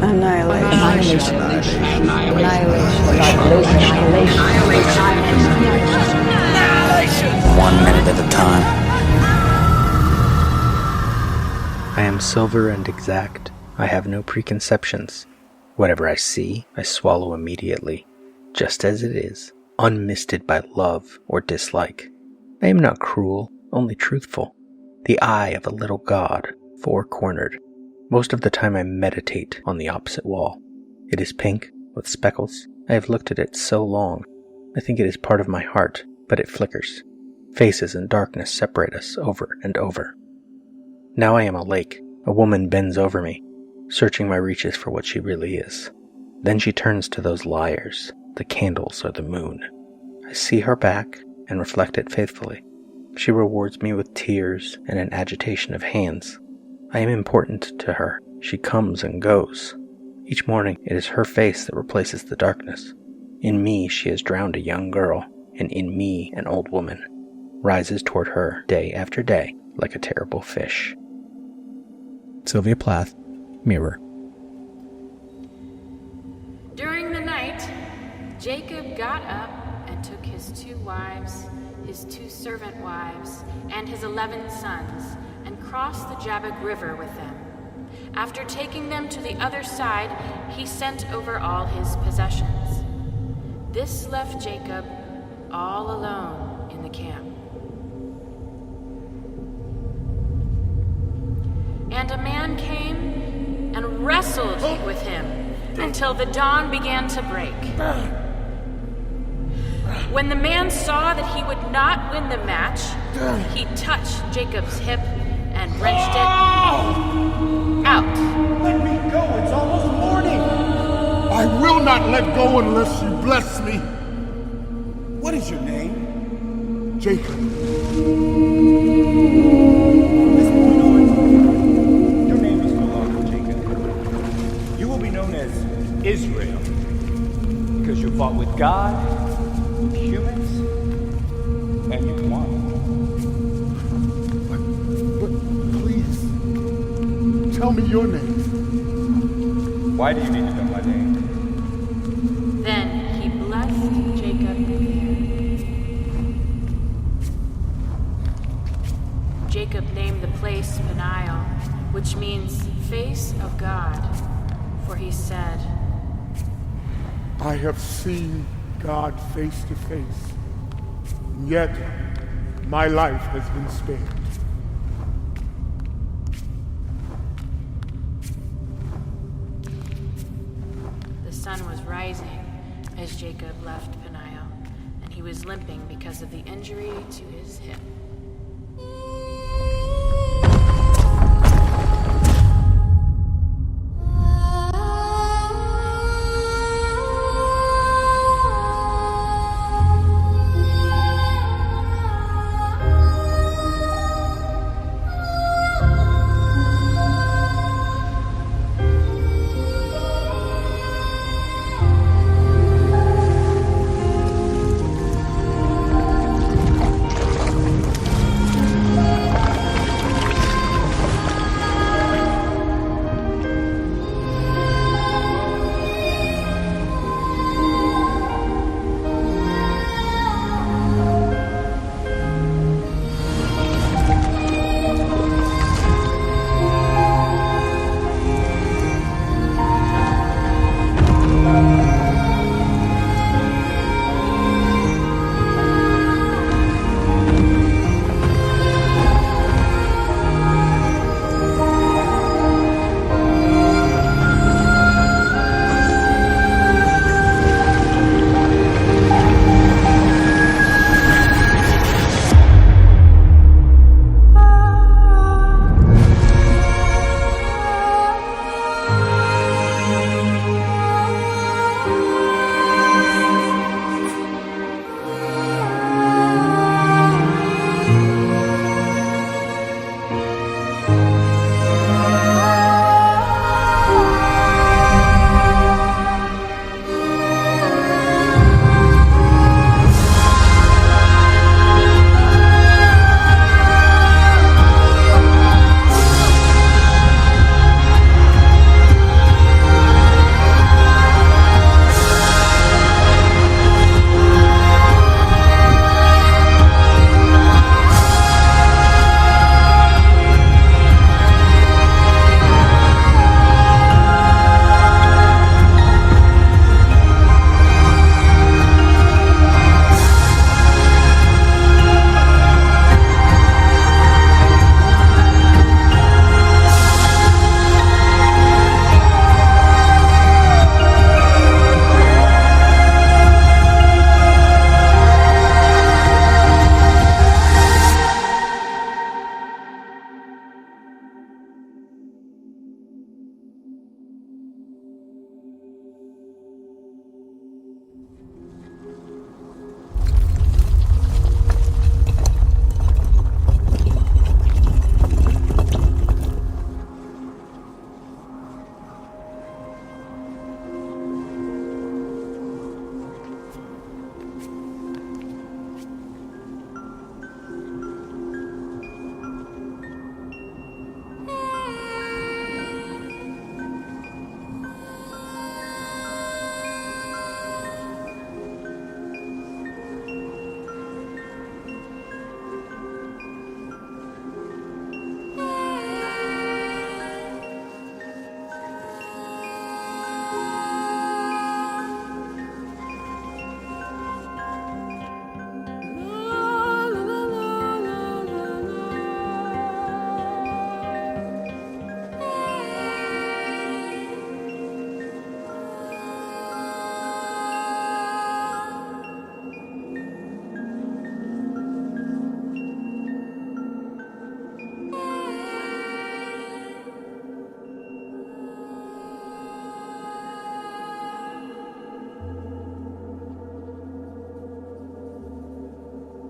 Annihilation. Annihilation. 1 minute at a time. I am silver and exact. I have no preconceptions. Whatever I see, I swallow immediately, just as it is, unmisted by love or dislike. I am not cruel, only truthful. The eye of a little god, four-cornered. Most of the time I meditate on the opposite wall. It is pink, with speckles. I have looked at it so long. I think it is part of my heart, but it flickers. Faces and darkness separate us over and over. Now I am a lake. A woman bends over me, searching my reaches for what she really is. Then she turns to those liars, the candles or the moon. I see her back and reflect it faithfully. She rewards me with tears and an agitation of hands. I am important to her. She comes and goes. Each morning it is her face that replaces the darkness. In me she has drowned a young girl, and in me an old woman, rises toward her day after day like a terrible fish. Sylvia Plath, Mirror. During the night, Jacob got up and took his 2 wives, his 2 servant wives, and his 11 sons, and crossed the Jabbok River with them. After taking them to the other side, he sent over all his possessions. This left Jacob all alone in the camp. And a man came and wrestled with him until the dawn began to break. When the man saw that he would not win the match, he touched Jacob's hip and wrenched it out. Let me go, it's almost morning. I will not let go unless you bless me. What is your name? Jacob. Israel, because you fought with God, with humans, and you won. But please, tell me your name. Why do you need to know my name? Then he blessed Jacob there. Jacob named the place Peniel, which means face of God, for he said, I have seen God face to face, and yet my life has been spared. The sun was rising as Jacob left Peniel, and he was limping because of the injury to his hip.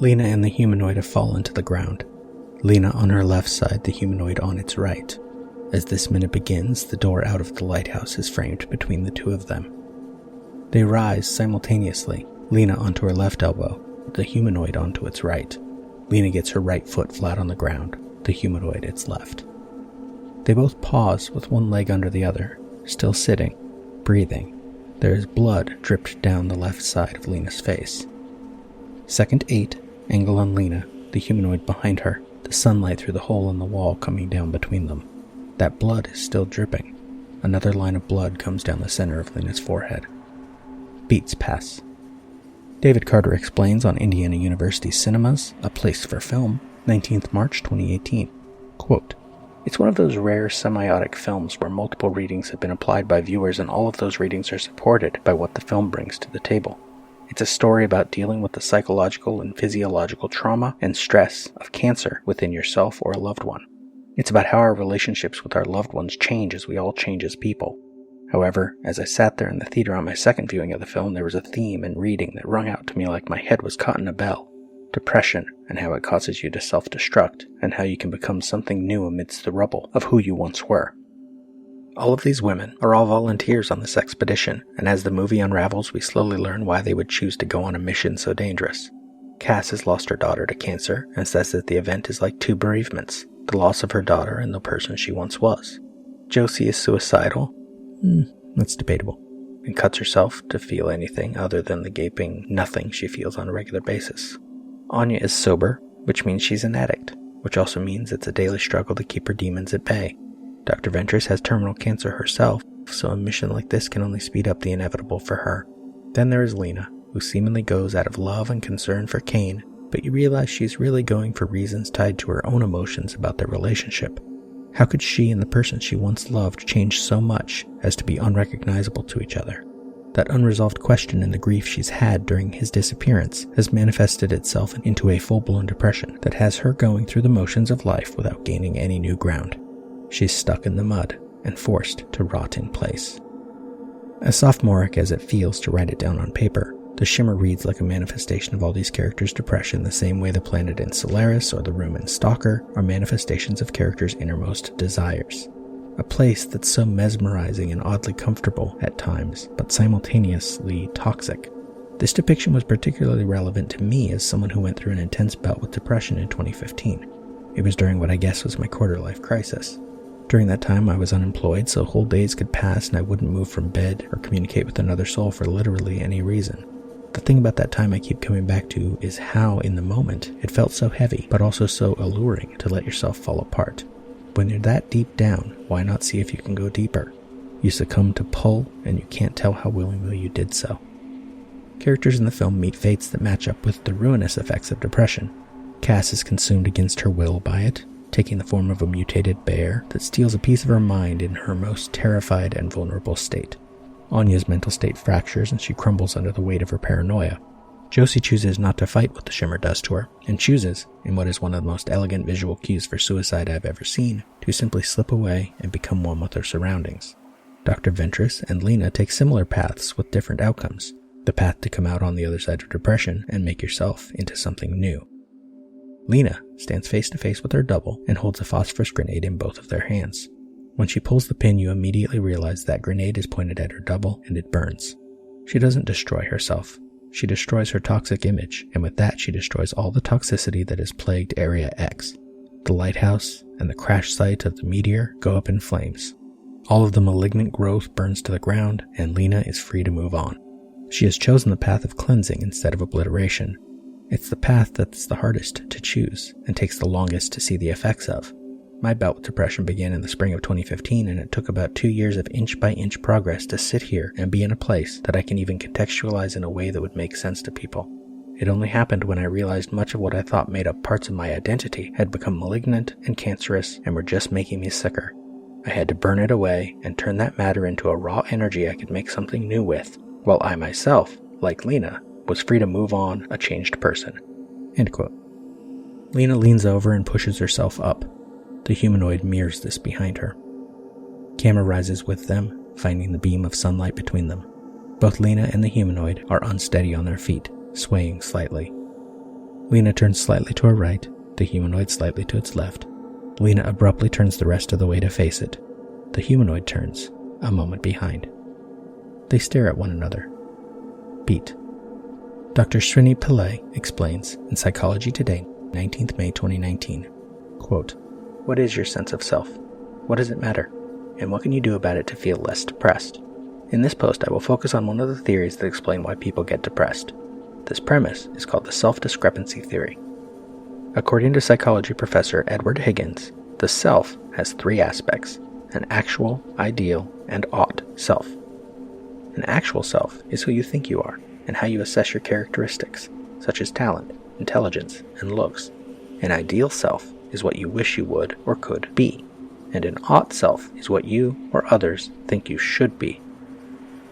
Lena and the humanoid have fallen to the ground. Lena on her left side, the humanoid on its right. As this minute begins, the door out of the lighthouse is framed between the two of them. They rise simultaneously, Lena onto her left elbow, the humanoid onto its right. Lena gets her right foot flat on the ground, the humanoid its left. They both pause with one leg under the other, still sitting, breathing. There is blood dripped down the left side of Lena's face. Second 8, angle on Lena, the humanoid behind her, the sunlight through the hole in the wall coming down between them. That blood is still dripping. Another line of blood comes down the center of Lena's forehead. Beats pass. David Carter explains on Indiana University Cinemas, A Place for Film, 19th March 2018. Quote, "It's one of those rare semiotic films where multiple readings have been applied by viewers and all of those readings are supported by what the film brings to the table. It's a story about dealing with the psychological and physiological trauma and stress of cancer within yourself or a loved one. It's about how our relationships with our loved ones change as we all change as people. However, as I sat there in the theater on my second viewing of the film, there was a theme and reading that rung out to me like my head was caught in a bell. Depression, and how it causes you to self-destruct, and how you can become something new amidst the rubble of who you once were. All of these women are all volunteers on this expedition, and as the movie unravels, we slowly learn why they would choose to go on a mission so dangerous. Cass has lost her daughter to cancer, and says that the event is like two bereavements, the loss of her daughter and the person she once was. Josie is suicidal. That's debatable. And cuts herself to feel anything other than the gaping nothing she feels on a regular basis. Anya is sober, which means she's an addict, which also means it's a daily struggle to keep her demons at bay. Dr. Ventress has terminal cancer herself, so a mission like this can only speed up the inevitable for her. Then there is Lena, who seemingly goes out of love and concern for Kane, but you realize she's really going for reasons tied to her own emotions about their relationship. How could she and the person she once loved change so much as to be unrecognizable to each other? That unresolved question and the grief she's had during his disappearance has manifested itself into a full-blown depression that has her going through the motions of life without gaining any new ground. She's stuck in the mud and forced to rot in place. As sophomoric as it feels to write it down on paper, The Shimmer reads like a manifestation of all these characters' depression the same way the planet in Solaris or the room in Stalker are manifestations of characters' innermost desires. A place that's so mesmerizing and oddly comfortable at times, but simultaneously toxic. This depiction was particularly relevant to me as someone who went through an intense bout with depression in 2015. It was during what I guess was my quarter-life crisis. During that time I was unemployed, so whole days could pass and I wouldn't move from bed or communicate with another soul for literally any reason. The thing about that time I keep coming back to is how, in the moment, it felt so heavy, but also so alluring to let yourself fall apart. When you're that deep down, why not see if you can go deeper? You succumb to pull, and you can't tell how willingly you did so. Characters in the film meet fates that match up with the ruinous effects of depression. Cass is consumed against her will by it, taking the form of a mutated bear that steals a piece of her mind in her most terrified and vulnerable state. Anya's mental state fractures and she crumbles under the weight of her paranoia. Josie chooses not to fight what the Shimmer does to her, and chooses, in what is one of the most elegant visual cues for suicide I've ever seen, to simply slip away and become one with her surroundings. Dr. Ventress and Lena take similar paths with different outcomes. The path to come out on the other side of depression and make yourself into something new. Lena stands face to face with her double and holds a phosphorus grenade in both of their hands. When she pulls the pin, you immediately realize that grenade is pointed at her double and it burns. She doesn't destroy herself. She destroys her toxic image, and with that she destroys all the toxicity that has plagued Area X. The lighthouse and the crash site of the meteor go up in flames. All of the malignant growth burns to the ground, and Lena is free to move on. She has chosen the path of cleansing instead of obliteration. It's the path that's the hardest to choose, and takes the longest to see the effects of. My bout with depression began in the spring of 2015, and it took about 2 years of inch-by-inch progress to sit here and be in a place that I can even contextualize in a way that would make sense to people. It only happened when I realized much of what I thought made up parts of my identity had become malignant and cancerous and were just making me sicker. I had to burn it away and turn that matter into a raw energy I could make something new with, while I myself, like Lena, was free to move on a changed person." End quote. Lena leans over and pushes herself up. The humanoid mirrors this behind her. Camera rises with them, finding the beam of sunlight between them. Both Lena and the humanoid are unsteady on their feet, swaying slightly. Lena turns slightly to her right, the humanoid slightly to its left. Lena abruptly turns the rest of the way to face it. The humanoid turns, a moment behind. They stare at one another. Beat. Dr. Srini Pillai explains in Psychology Today, 19th May 2019, quote, "What is your sense of self? What does it matter? And what can you do about it to feel less depressed? In this post, I will focus on one of the theories that explain why people get depressed. This premise is called the self-discrepancy theory. According to psychology professor Edward Higgins, the self has three aspects: an actual, ideal, and ought self. An actual self is who you think you are and how you assess your characteristics, such as talent, intelligence, and looks. An ideal self is what you wish you would or could be, and an ought self is what you or others think you should be.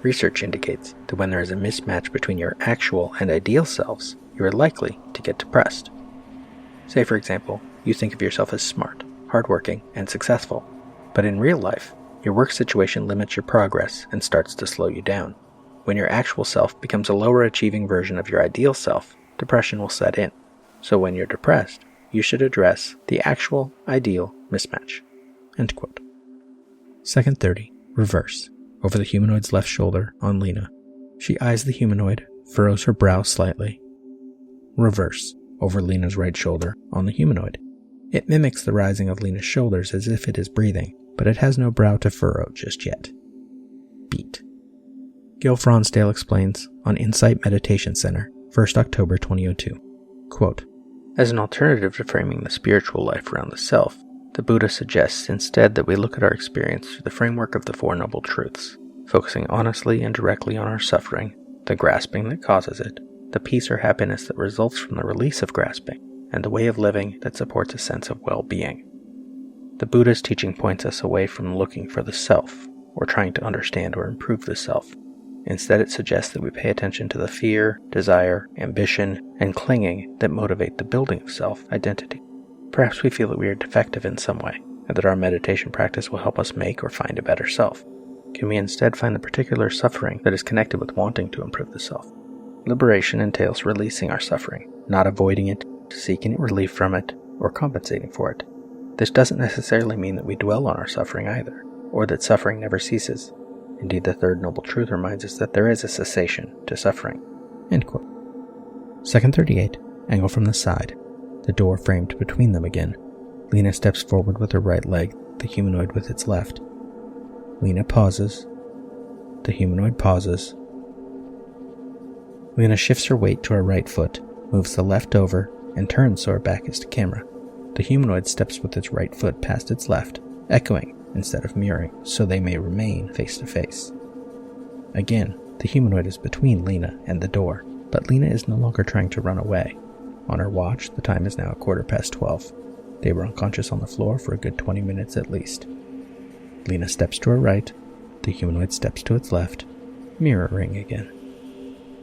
Research indicates that when there is a mismatch between your actual and ideal selves, you are likely to get depressed. Say, for example, you think of yourself as smart, hardworking, and successful, but in real life, your work situation limits your progress and starts to slow you down. When your actual self becomes a lower achieving version of your ideal self, depression will set in. So when you're depressed, you should address the actual ideal mismatch." End quote. Second 30, reverse, over the humanoid's left shoulder on Lena. She eyes the humanoid, furrows her brow slightly. Reverse, over Lena's right shoulder on the humanoid. It mimics the rising of Lena's shoulders as if it is breathing, but it has no brow to furrow just yet. Beat. Gil Fronsdale explains on Insight Meditation Center, 1st October 2002, quote, "As an alternative to framing the spiritual life around the self, the Buddha suggests instead that we look at our experience through the framework of the Four Noble Truths, focusing honestly and directly on our suffering, the grasping that causes it, the peace or happiness that results from the release of grasping, and the way of living that supports a sense of well-being. The Buddha's teaching points us away from looking for the self, or trying to understand or improve the self. Instead, it suggests that we pay attention to the fear, desire, ambition, and clinging that motivate the building of self-identity. Perhaps we feel that we are defective in some way, and that our meditation practice will help us make or find a better self. Can we instead find the particular suffering that is connected with wanting to improve the self? Liberation entails releasing our suffering, not avoiding it, seeking relief from it, or compensating for it. This doesn't necessarily mean that we dwell on our suffering either, or that suffering never ceases. Indeed, the third noble truth reminds us that there is a cessation to suffering." End quote. Second 38, angle from the side, the door framed between them again. Lena steps forward with her right leg, the humanoid with its left. Lena pauses. The humanoid pauses. Lena shifts her weight to her right foot, moves the left over, and turns so her back is to camera. The humanoid steps with its right foot past its left, echoing instead of mirroring, so they may remain face to face. Again, the humanoid is between Lena and the door, but Lena is no longer trying to run away. On her watch, the time is now 12:15. They were unconscious on the floor for a good 20 minutes at least. Lena steps to her right, the humanoid steps to its left, mirroring again.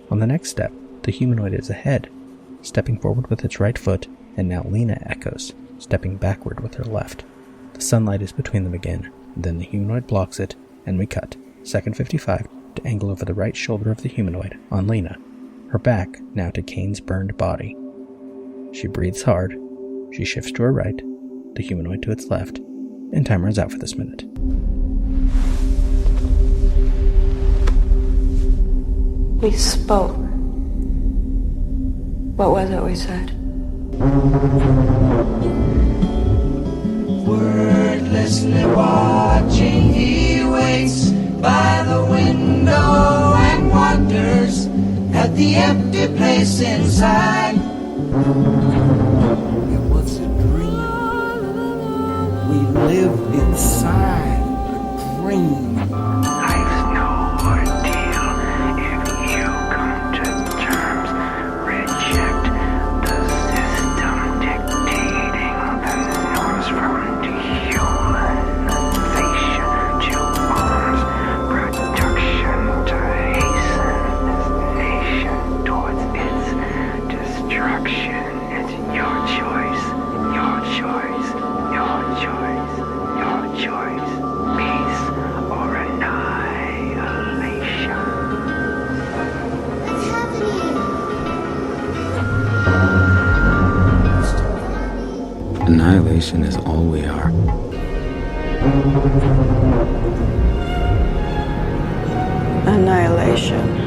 On the next step, the humanoid is ahead, stepping forward with its right foot, and now Lena echoes, stepping backward with her left. The sunlight is between them again, then the humanoid blocks it, and we cut, second 55, to angle over the right shoulder of the humanoid on Lena, her back now to Kane's burned body. She breathes hard, she shifts to her right, the humanoid to its left, and timer is out for this minute. We spoke. What was it we said? Wordlessly watching, he waits by the window and wonders at the empty place inside. It was a dream. We lived inside a dream. Life's no ordeal if you come to terms. Reject the system dictating the norms from dehumanization to arms production to hasten this nation towards its destruction. It's your choice, your choice, your choice, your choice. Peace or annihilation. Annihilation is all we are. Annihilation.